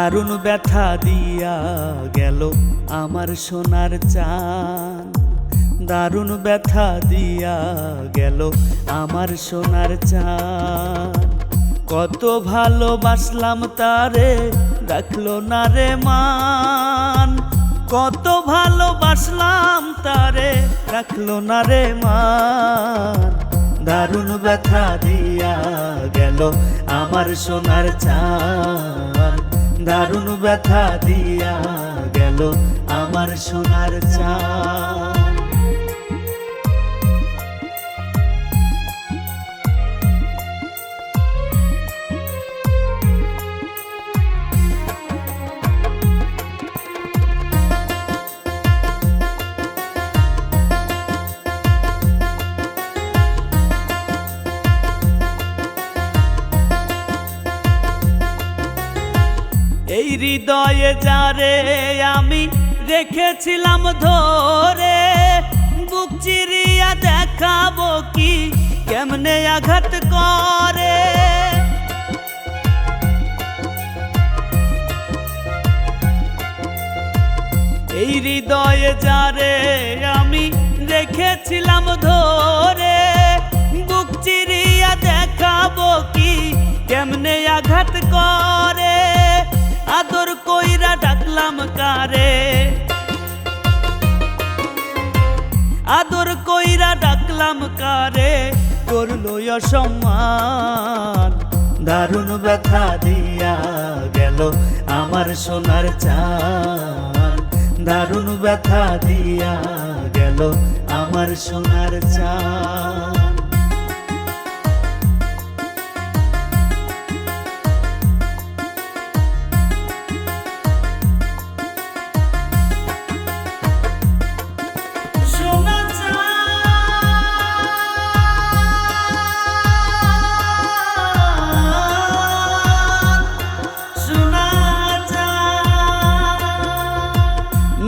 দারুণ ব্যথা দিয়া গেল আমার সোনার চাঁদ, দারুণ ব্যথা দিয়া গেল আমার সোনার চাঁদ। কত ভালোবাসলাম তারে রাখলো না রে মান, কত ভালোবাসলাম তারে রাখলো না রে মান। দারুণ ব্যথা দিয়া গেল আমার সোনার চাঁদ, দারুণ ব্যথা দিয়া গেল আমার সোনার চাঁদ। এই হৃদয়ে যারে আমি রেখেছিলাম ধরে, বুক চিরিয়া দেখাবো কি কেমনে আঘাত করে। এই হৃদয়ে যারে আমি রেখেছিলাম ধরে, বুক চিরিয়া দেখাবো কি কেমনে আঘাত করে। আদর কইরা ডাকলাম কারে, আদর কইরা ডাকলাম কারে, করলো অসম্মান। দারুণ ব্যথা দিয়া গেল আমার সোনার চাঁদ, দারুণ ব্যথা দিয়া গেল আমার সোনার চাঁদ।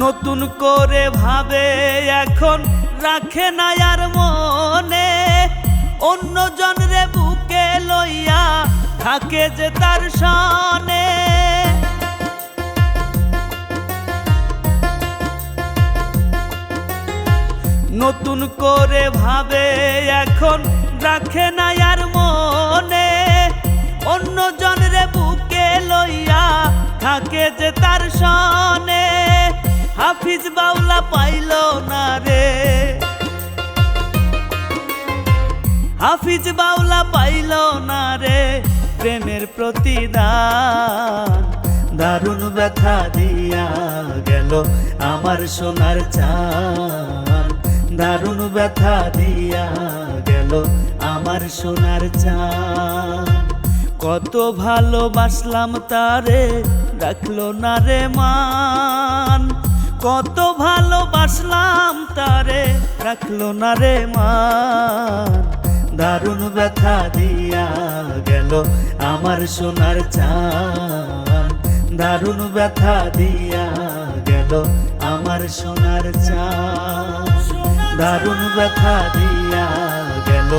নতুন করে ভাবে এখন রাখে না আর মনে, অন্য জনরে বুকে লইয়া থাকে যে তার সনে। নতুন করে ভাবে এখন রাখে না আর মনে, অন্য জনরে বুকে লইয়া থাকে যে তার সনে। হাফিজ বাউলা পাইল না রে, হাফিজ বাউলা পাইল না রে প্রেমের প্রতিদান। দারুণ ব্যথা দিয়া গেল আমার সোনার চাঁদ, দারুণ ব্যথা দিয়া গেল আমার সোনার চাঁদ। কত ভালোবাসলাম তারে রাখলো না রে মান, কত ভালোবাসলাম তারে রাখলো না রে মান। দারুণ ব্যথা দিয়া গেল আমার সোনার চাঁদ, দারুণ ব্যথা দিয়া গেল আমার সোনার চাঁদ। দারুণ ব্যথা দিয়া গেল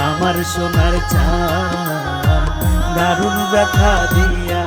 আমার সোনার চাঁদ, দারুণ ব্যথা দিয়া